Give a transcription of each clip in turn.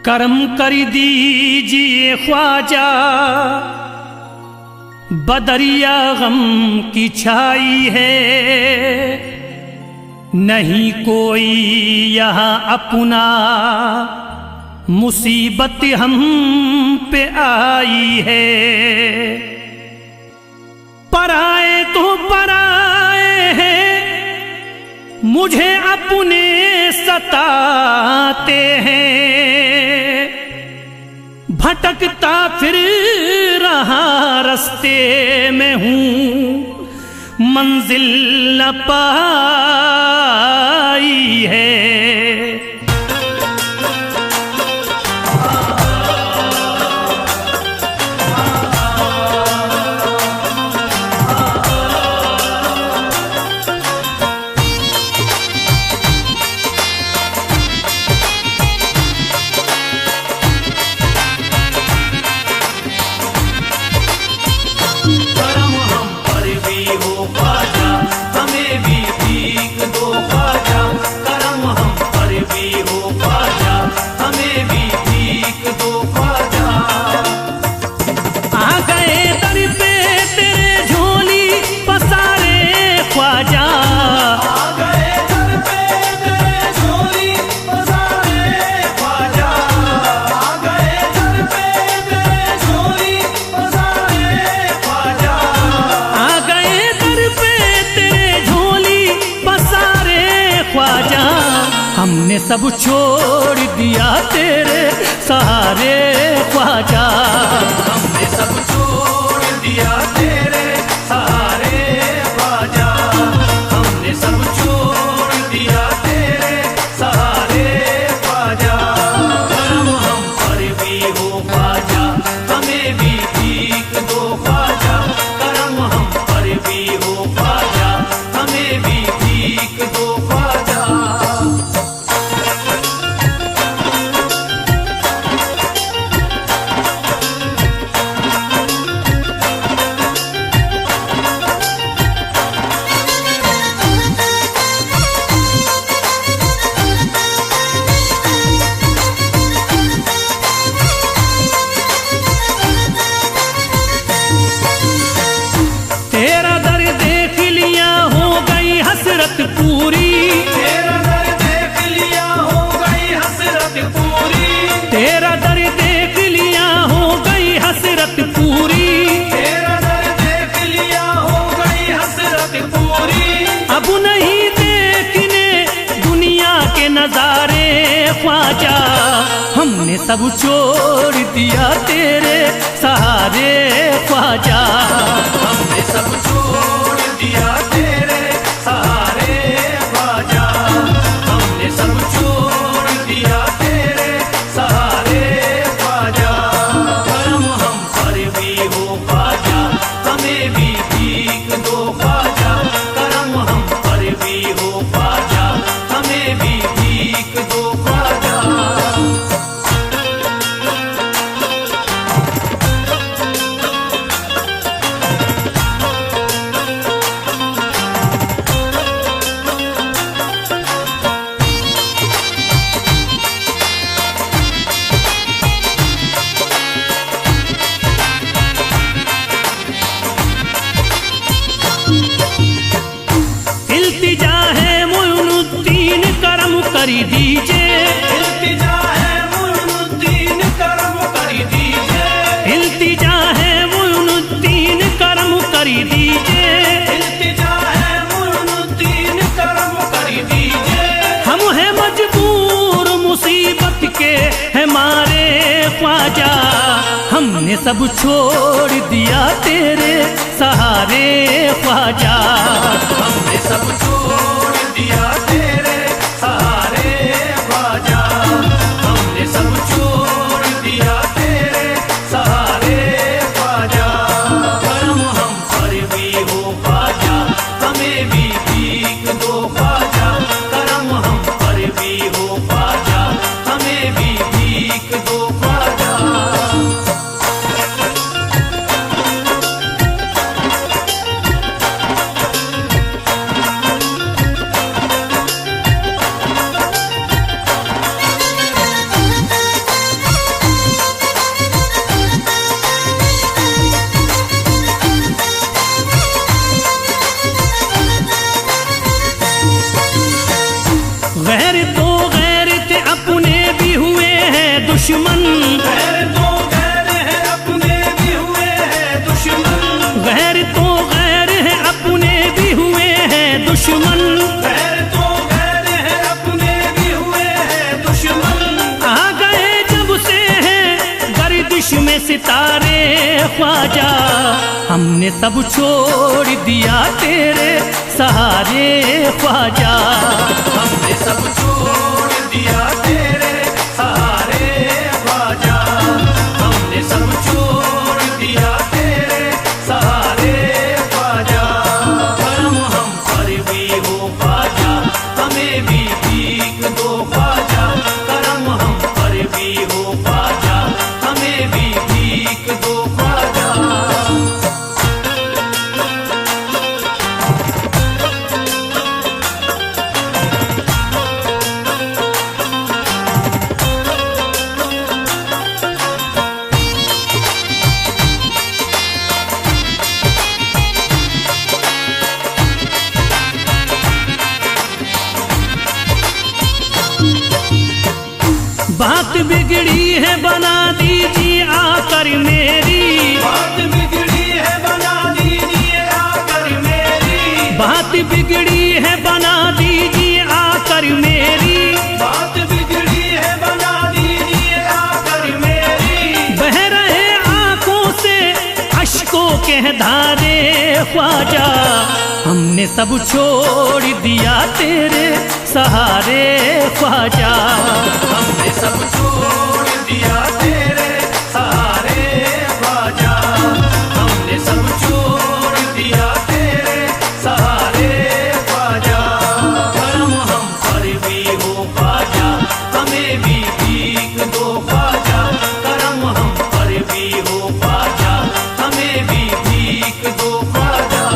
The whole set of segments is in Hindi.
करम कर दीजिए ख्वाजा, बदरिया गम की छाई है, नहीं कोई यहाँ अपना, मुसीबत हम पे आई है। पराए तो पराए हैं, मुझे अपने सताते हैं, भटकता फिर रहा रास्ते में हूँ, मंजिल न पाई है। हमने सब छोड़ दिया तेरे सहारे ख्वाजा, हमने सब छोड़ दिया तेरे सहारे ख्वाजा, हमने सब छोड़ दिया तेरे सहारे ख्वाजा। करम हम पर भी हो ख्वाजा, हमें भी भीख दो ख्वाजा, करम हम पर भी हो ख्वाजा, हमें भी भीख दो ख्वाजा। तेरा दर देख लिया हो गई हसरत पूरी, तेरा दर देख लिया हो गई हसरत पूरी, तेरा दर देख लिया हो गई हसरत पूरी, तेरा दर देख लिया हो गई हसरत पूरी। अब नहीं देखने दुनिया के नजारे ख्वाजा, हमने सब छोड़ दिया तेरे सहारे ख्वाजा, हमने सब छोड़ दिया तेरे सहारे ख्वाजा, हमने सब छोड़ दिया तेरे सहारे ख्वाजा। करम हम पर भी हो ख्वाजा, हमें भी भीख दो ख्वाजा, करम हम पर भी हो ख्वाजा, हमें भी भीख दो ख्वाजा। इल्तिजा है मोइनुद्दीन करम कर दीजिए, इल्तिजा है मोइनुद्दीन करम कर दीजिए, इल्तिजा है मोइनुद्दीन करम कर दीजिए, इल्तिजा है मोइनुद्दीन करम कर दीजिए। हम हैं मजबूर मुसीबत के हमारे ख्वाजा, हमने सब छोड़ दिया तेरे सहारे ख्वाजा, हमने सब छोड़ दिया तेरे सहारे ख्वाजा, हमने सब छोड़ दिया तेरे सहारे ख्वाजा। करम हम पर भी हो ख्वाजा, हमें भी भीख दो ख्वाजा, करम हम पर भी हो ख्वाजा, हमें भी भीख दो ख्वाजा। तो गैर थे अपने भी हुए हैं दुश्मन, गैर तो गैर है अपने भी हुए हैं दुश्मन, गैर तो गैर है अपने भी हुए हैं दुश्मन, गैर तो गैर है अपने भी हुए हैं दुश्मन। आ गए जब से हैं गर्दिश में सितारे ख्वाजा, हमने सब छोड़ दिया तेरे सहारे ख्वाजा, हमने सब छोड़ दिया तेरे सहारे ख्वाजा, हमने सब छोड़ दिया तेरे सहारे ख्वाजा। करम हम पर भी हो ख्वाजा, हमें भी भीख दो ख्वाजा, करम हम पर भी हो ख्वाजा, हमें भी भीख दो ख्वाजा। बात बिगड़ी है बना दीजिए आकर मेरी, बात बिगड़ी है बना दीजिए आकर मेरी, बात बिगड़ी है बना दीजिए आकर मेरी, बात बिगड़ी है बना दीजिए आकर मेरी। बह रहे आंखों से अश्कों के धारे ख्वाजा, हमने सब छोड़ दिया तेरे सहारे ख्वाजा, हमने सब छोड़ दिया तेरे सहारे ख्वाजा, हमने सब छोड़ दिया तेरे सहारे ख्वाजा। करम हम पर भी हो ख्वाजा, हमें भी भीख दो ख्वाजा, करम हम पर भी हो ख्वाजा, हमें भी भीख दो ख्वाजा।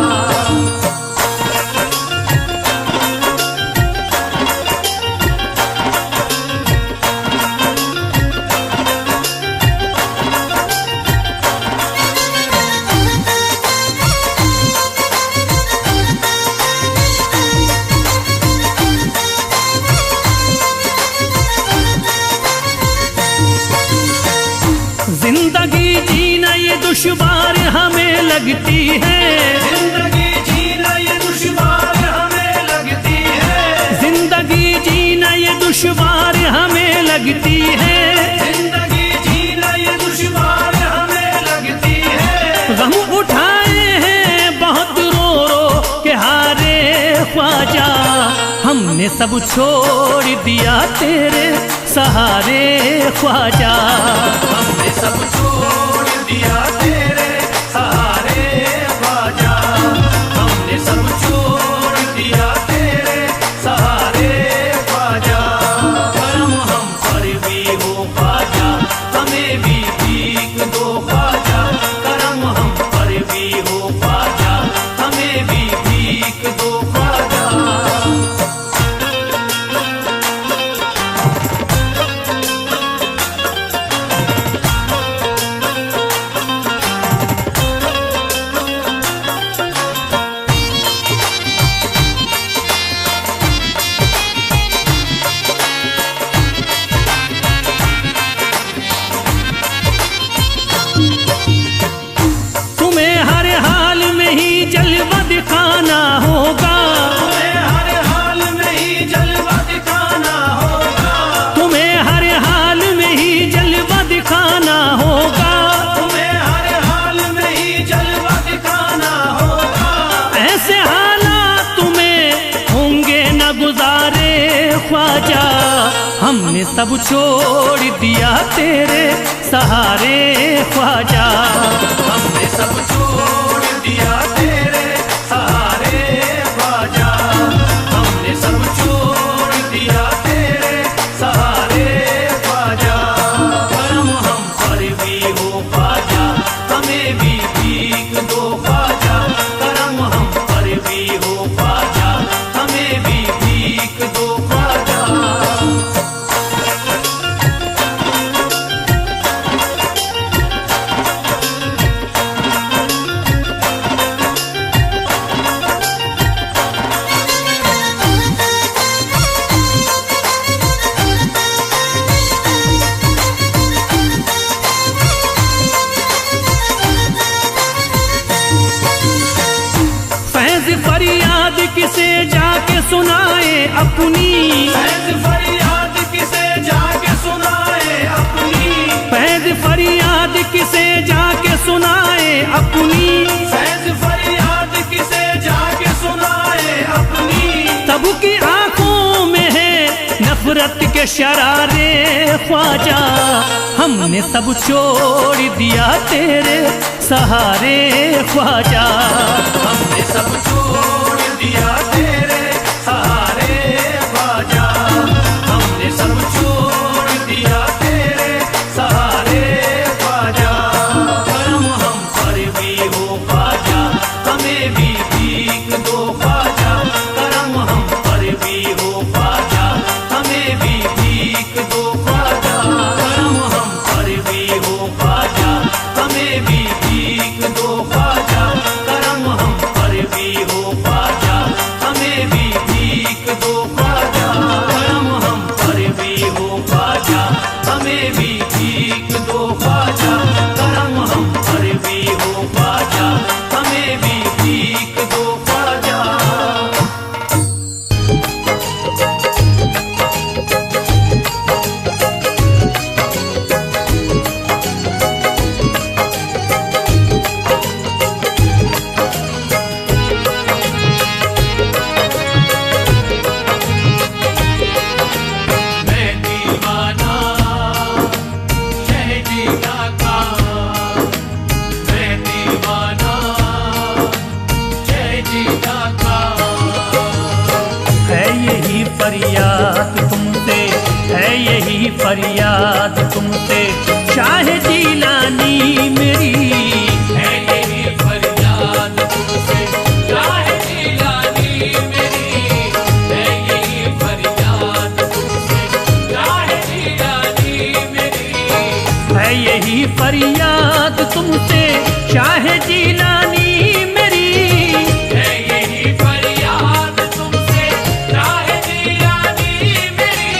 जिंदगी जीना ये दुश्वार हमें लगती है, जिंदगी जीना ये दुश्वार हमें लगती है, जिंदगी जीना ये दुश्वार हमें लगती है, जिंदगी जीना ये दुश्वार हमें लगती है। गम उठाए हैं बहुत रो रो के हारे ख्वाजा, हमने सब छोड़ दिया तेरे सहारे ख्वाजा, हमने सब छोड़ दिया तेरे सहारे ख्वाजा, हमने सब छोड़ दिया तेरे सहारे ख्वाजा। करम हम पर भी हो ख्वाजा, हमें भी भीख दो ख्वाजा, करम हम पर भी हो ख्वाजा, हमें भी भीख दो ख्वाजा। तुम्हें हर हाल में ही जलवा दिखाना होगा, तुम्हें हर हाल में ही जलवा दिखाना होगा, तुम्हें हर हाल में ही जलवा दिखाना होगा, तुम्हें हर हाल में ही जलवा दिखाना होगा। ऐसे हालात तुम्हें होंगे न गुजारे ख्वाजा, हमने सब छोड़ दिया तेरे सहारे ख्वाजा, हमने सब छोड़ दिया तेरे सहारे ख्वाजा, हमने सब छोड़ दिया तेरे सहारे ख्वाजा। करम हम पर भी हो ख्वाजा, हमें भी भीख दो ख्वाजा, करम हम पर भी हो ख्वाजा, हमें भी भीख दो ख्वाजा। अपनी, फैज़ फरियाद किसे जाके सुनाए अपनी, फैज़ फरियाद किसे जाके सुनाए अपनी, फैज़ फरियाद किसे जाके सुनाए अपनी। सबकी आंखों में है नफरत के शरारे ख्वाजा, हमने सब छोड़ दिया तेरे सहारे ख्वाजा, हमने सब छोड़ दिया तेरे सहारे ख्वाजा, हमने सब छोड़ दिया तेरे सहारे ख्वाजा। करम हम पर भी हो ख्वाजा, हमें भी भीख दो ख्वाजा, करम हम पर भी हो ख्वाजा, हमें भी भीख दो ख्वाजा, करम हम पर भी हो ख्वाजा, हमें भी भीख दो ख्वाजा, करम हम पर भी हो ख्वाजा, हमें भी भीख दो ख्वाजा, करम हम पर भी हो ख्वाजा, हमें भी भीख दो ख्वाजा, करम हम पर भी हो ख्वाजा, हमें भी भीख दो ख्वाजा। मैं दीवाना शहजीदा का, मैं दीवाना शहजीदा का। है यही फरियाद तुमसे, है यही फरियाद तुमसे शाह जीलानी मेरी, है यही फरियाद तुमसे शाह जीलानी मेरी, है यही फरियाद तुमसे शाह जीलानी मेरी, है यही फरियाद तुमसे शाह जीलानी मेरी, है यही फरियाद तुमसे शाह जीलानी मेरी।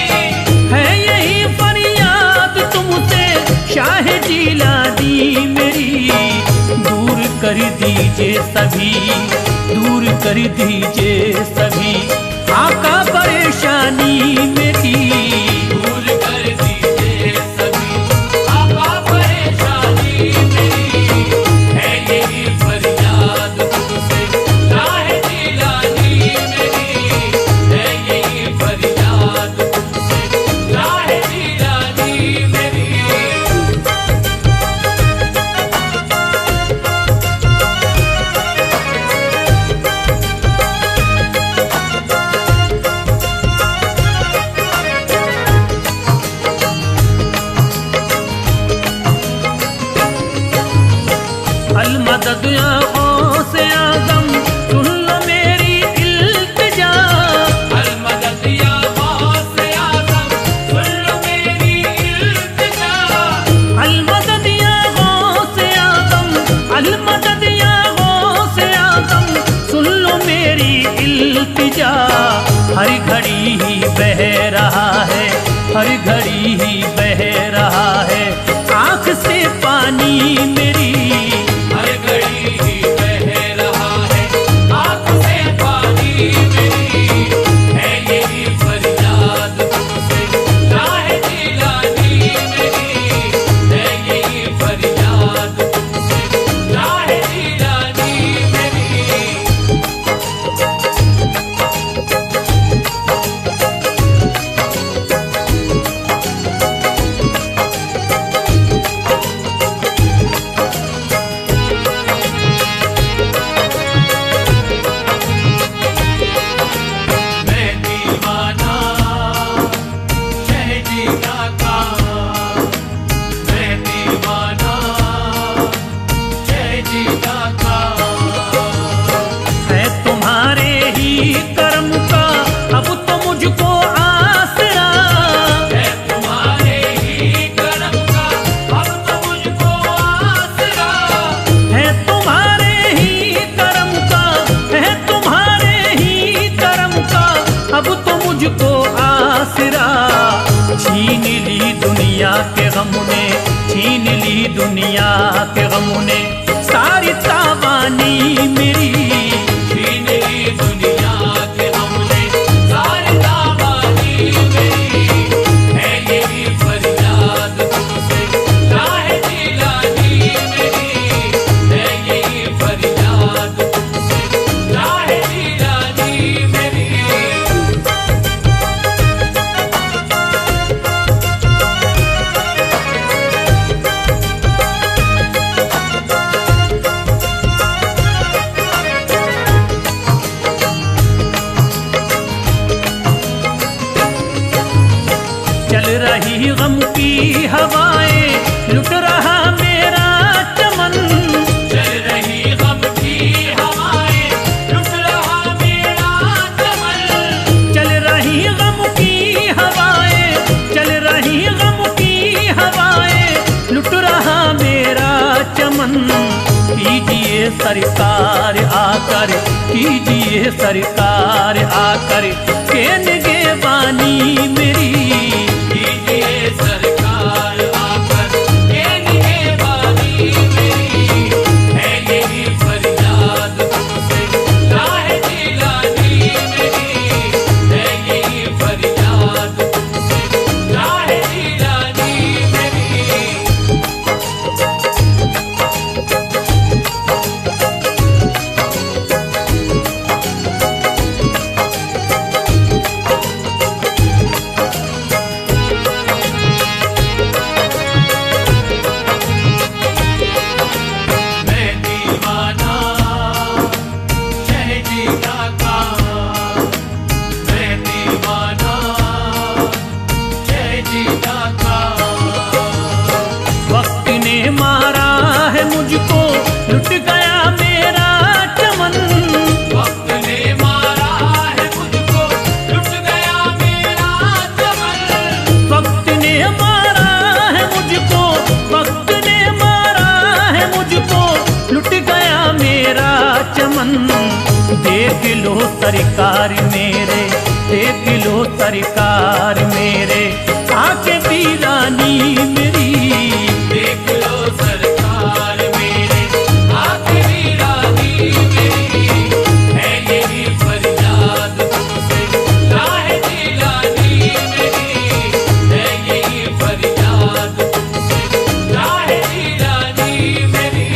है यही फरियाद तुमसे शाह जीलानी मेरी। दूर कर दीजिए सभी, दूर कर दीजिए सभी आका परेशानी मेरी, दूर कर दीजिए सभी आका परेशानी मेरी, है यही फरियाद तुमसे शाह जीलानी मेरी, है यही फरियाद तुमसे शाह जीलानी मेरी। अलमदद या गौसे आज़म सुन लो मेरी इल्तिजा, अलमदद या गौसे आज़म सुन लो मेरी इल्तिजा, अलमदद या गौसे आज़म, अलमदद या गौसे आज़म सुन लो मेरी इल्तिजा। हर घड़ी ही बह रहा है, हर घड़ी ही बह रहा है आँख से पानी मेरी, हर घड़ी ही बह रहा है आँख से पानी मेरी, है यही फरियाद तुमसे शाह जीलानी मेरी, है यही फरियाद तुमसे शाह जीलानी मेरी। मैं दीवाना शहजीदा का, मैं दीवाना शहजीदा का। है तुम्हारे ही कर्म का अब तो मुझको आसरा, है तुम्हारे ही करम का अब तो मुझको आसरा, है तुम्हारे ही कर्म का, है तुम्हारे ही कर्म का अब तो मुझको आसरा। छीन ली दुनिया के गम ने, छीन ली दुनिया के गम ने सारी तावानी मेरी, छीन ली दुनिया के हमने सारी चल रही गम की हवाएं लुट रहा मेरा चमन। चल रही गम की हवाएं लुट रहा मेरा चमन। चल रही गम की हवाएं, चल रही गम की हवाएं लुट रहा मेरा चमन। कीजिए सरकार आकर, कीजिए सरकार आकर के निगहबानी मेरी। कीजिए सरकार आकर के निगहबानी मेरी। है यही फरियाद तुमसे राह जिलानी मेरी। है यही फरियाद तुमसे राह जिलानी मेरी। मैं दीवाना शहजीदा का। मैं दीवाना शहजीदा का। वक्त ने मारा है मुझको, लुट गया मेरा चमन। वक्त ने मारा है मुझको लुट गया मेरा चमन। वक्त ने मारा है मुझको, वक्त ने मारा है मुझको लुट गया मेरा चमन। देख लो सरकार मेरे, देख लो सरकार मेरे आके वीरानी मेरी। देख लो सरकार मेरे आखिरी रानी मेरी। है यही फरियाद तुमसे राह जिलानी मेरी। है यही फरियाद तुमसे राह जिलानी मेरी।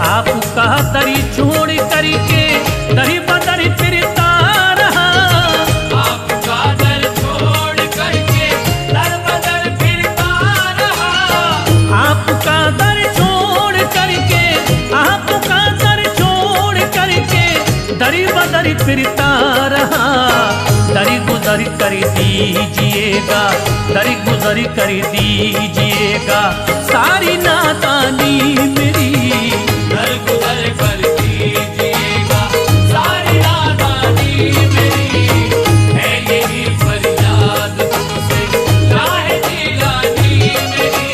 आपका दरी छोड़ करके दरी बदरी फिरता रहा। आपका दर छोड़ करके दर बदर फिरता रहा। आपका दर छोड़ करके, आपका दर छोड़ करके दरी बदरी फिरता रहा। दरी गुजर कर दीजिएगा, दरी गुजर कर दीजिएगा सारी नादानी मेरी। दर गुजर कर दीजिएगा सारी नादानी मेरी। है यही फरियाद तुमसे राह जिलानी मेरी।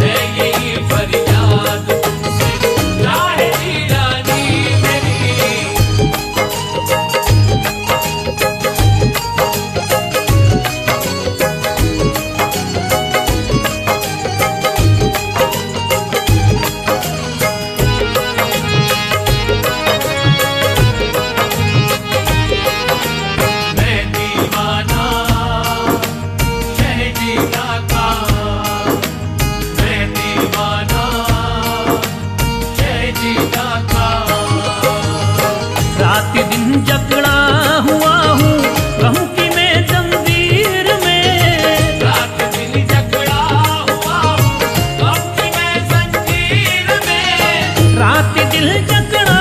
है यही फरियाद तुमसे राह जिलानी मेरी। मैं दीवाना शहजीदा का। मैं दीवाना शहजीदा का। रात दिन जकड़ा हुआ हूँ कहूँ कि मैं जंजीर में। रात दिन जकड़ा हुआ हूँ गम की मैं जंजीर में। रात दिल जकड़ा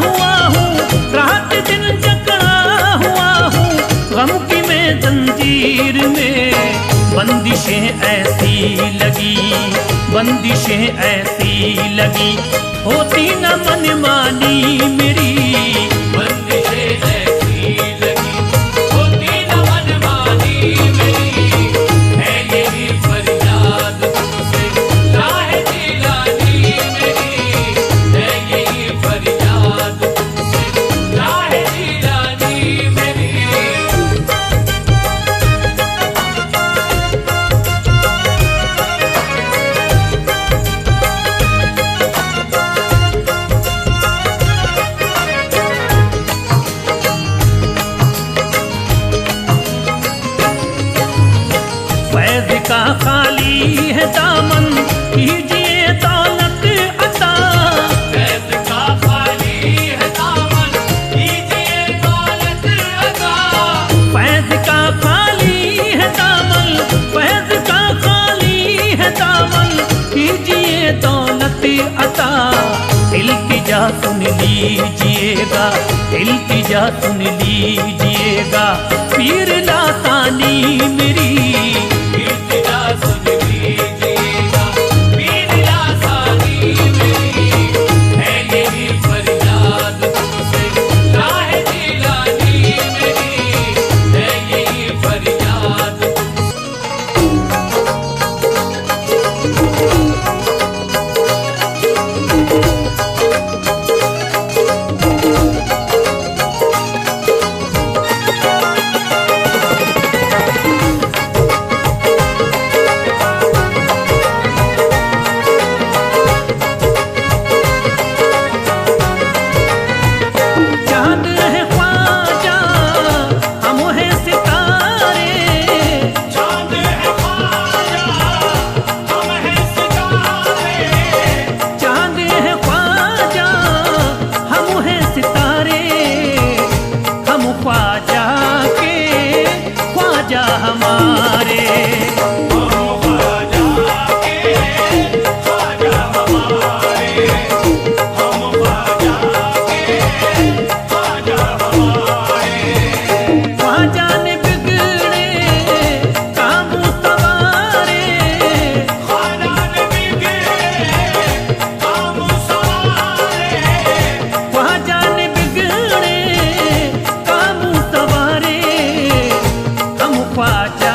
हुआ हूँ, रात दिल जकड़ा हुआ हूँ गम की मैं जंजीर में। बंदिशें ऐसी लगी, बंदिशें ऐसी लगी होती न मनमानी मेरी। बंदिशें ऐसी लगी होती न मनमानी मेरी। है यही फरियाद तुमसे राह जिलानी मेरी। है यही फरियाद तुमसे राह जिलानी मेरी। का खाली है दामन कीजिए दौलत अता। फैज़ का खाली है दामन कीजिए दौलत अता। लीजिएगा, इल्तिजा सुन लीजिएगा, पीर लासानी मेरी इल्तिजा सुन लीजिएगा, पीर लासानी मेरी, है यही फरियाद तुमसे राहे जिलानी मेरी, है यही फरियाद चांद है ख्वाजा, हम हैं सितारे, चांद है ख्वाजा, हम हैं सितारे, चांद है ख्वाजा, हम हैं सितारे, हम ख्वाजा के ख्वाजा हमारे। हम ख्वाजा के ख्वाजा हमारे, हम ख्वाजा के ख्वाजा हमारे, ख्वाजा ने बिगड़े काम सवारे, ख्वाजा ने बिगड़े काम सवारे, ख्वाजा ने बिगड़े काम सवारे, हम ख्वाजा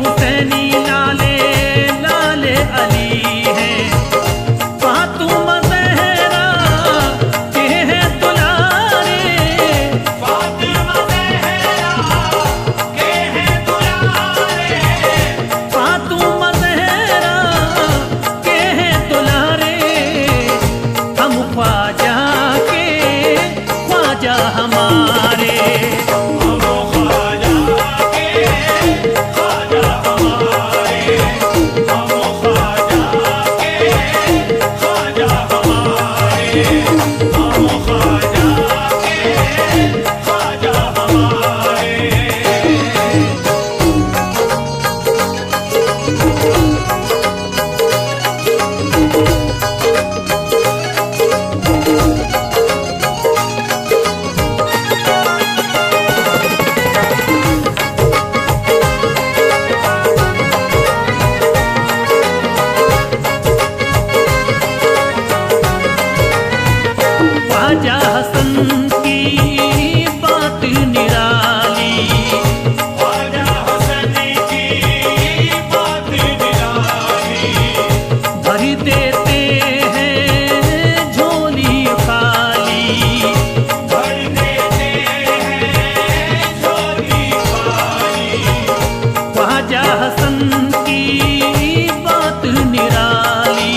हुसैनी लाले लाले अली है। फातिमा ज़हरा के हैं दुलारे, फातिमा ज़हरा के हैं दुलारे, फातिमा ज़हरा के हैं दुलारे। हम ख्वाजा के ख्वाजा हमारे, हम ख्वाजा के ख्वाजा हमारे, हम ख्वाजा के ख्वाजा हमारे, हम ख्वाजा के ख्वाजा हमारे। ख्वाजा हसन की बात निराली, ख्वाजा हसन की बात निराली, भर देते हैं झोली खाली। भर देते हैं झोली खाली। ख्वाजा हसन की बात निराली,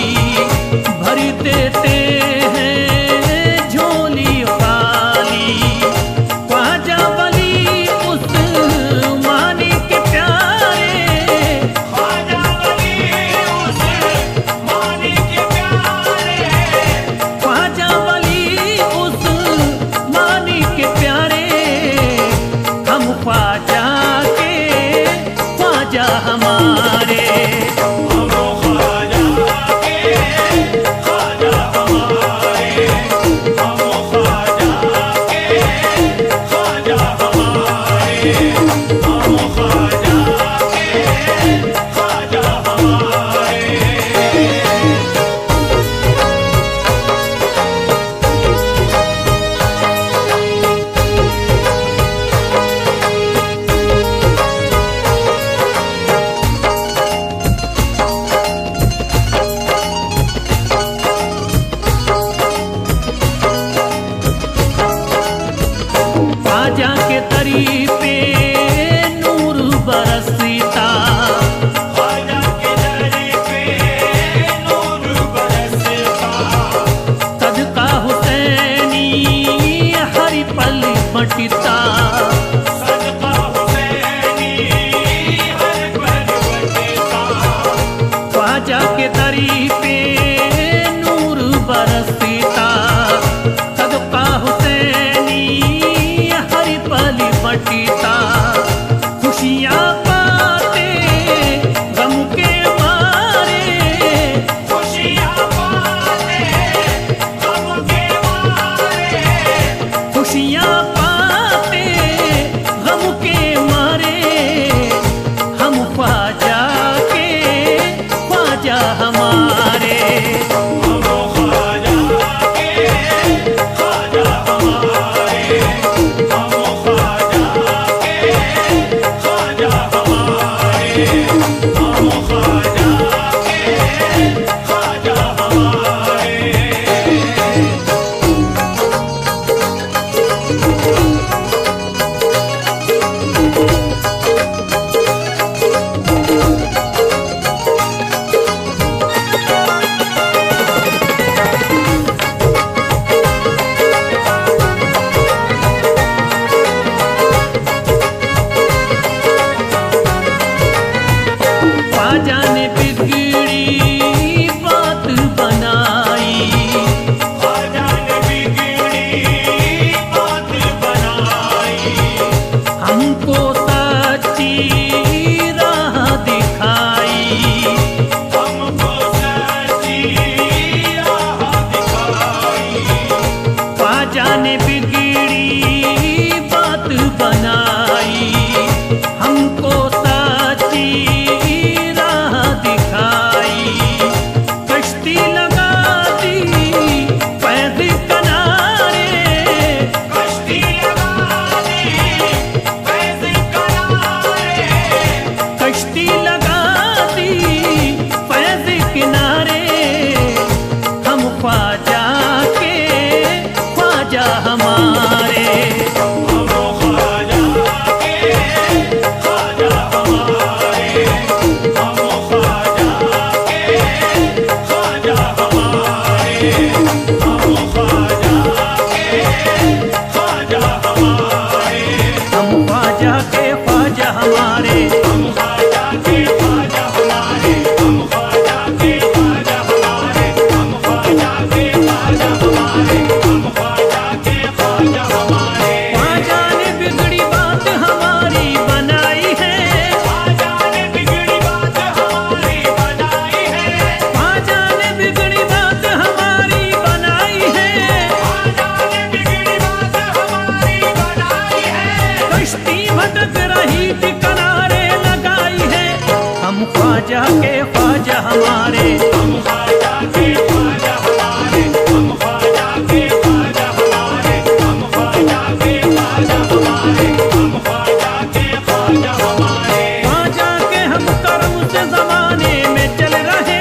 भर देते हैं झोली खाली। ख्वाजा वली उस्मानी के प्यारे, ख्वाजा वली उस्मानी के प्यारे, ख्वाजा वली उस्मानी के प्यारे। हम ख्वाजा के ख्वाजा हमारे, हम ख्वाजा के ख्वाजा हमारे, हम ख्वाजा के ख्वाजा हमारे, हम ख्वाजा के ख्वाजा हमारे। ख्वाजा के तरी पे नूर बरसता, ख्वाजा के दरी पे नूर बरसता, सदका हुसैनी हर पल बटता। सदका हुसैनी हर पल बटता। ख्वाजा के तरी पे नूर बरसता, सदका हुसैनी हर पल बटता। खुशियाँ पाते गम के मारे, खुशियाँ पाते गम के मारे, खुशियाँ पाते गम के मारे। हम ख्वाजा के ख्वाजा हमारे, हम ख्वाजा के ख्वाजा हमारे, हम ख्वाजा के ख्वाजा हमारे, हम ख्वाजा के ख्वाजा हमारे। के ख्वाजा हमारे, हम ख्वाजा के ख्वाजा हमारे, हम ख्वाजा के ख्वाजा हमारे, हम ख्वाजा के ख्वाजा हमारे, हम ख्वाजा के ख्वाजा हमारे। ख्वाजा के हम करम से जमाने में चल रहे,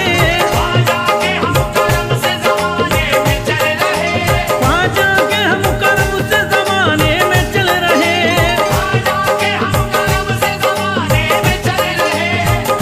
ख्वाजा के हम करम से ज़माने में चल रहे, ख्वाजा के हम करम से जमाने में चल रहे, ख्वाजा के हम करम से ज़माने में चल रहे।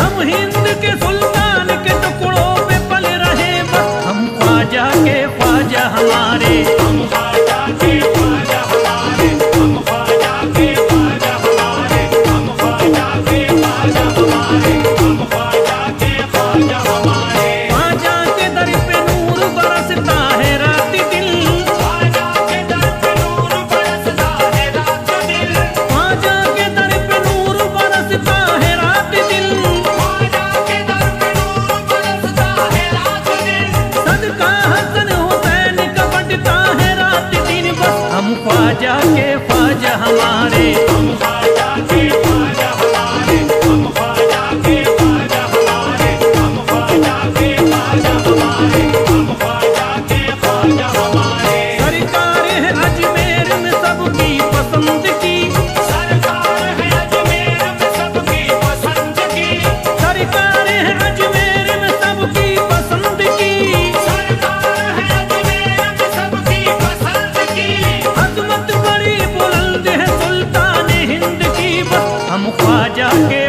हम हिंद के सुल्तान के टुकड़ों पे पल रहे, बस हम ख्वाजा के ख्वाजा हमारे, हम ख्वाजा के ख्वाजा हमारे, हम ख्वाजा के ख्वाजा हमारे, हम ख्वाजा के ख्वाजा हमारे, हम ख्वाजा के ख्वाजा हमारे। ख्वाजा के दर पे नूर बरसता है रात दिन, ख्वाजा के दर पे नूर बरसता है रात दिन, ख्वाजा के दर पे नूर बरसता है रात दिन, ख्वाजा के दर पे नूर बरसता है रात दिन। सदका हसन हुसैन का बढ़ता है रात दिन, बस हम ख्वाजा के ख्वाजा हमारे, हम ख्वाजा के ख्वाजा हमारे, हम ख्वाजा के ख्वाजा हमारे, हम ख्वाजा के ख्वाजा हमारे, हम ख्वाजा के ख्वाजा हमारे। सरकार है अजमेर में सबकी पसंद की, सरकार है अजमेर में सबकी पसंद की, सरकार है अजमेर में सबकी पसंद की, सरकार है अजमेर में सबकी पसंद की। अजमत बड़ी बुलंद है सुल्तान हिंद की, बस हम ख्वाजा के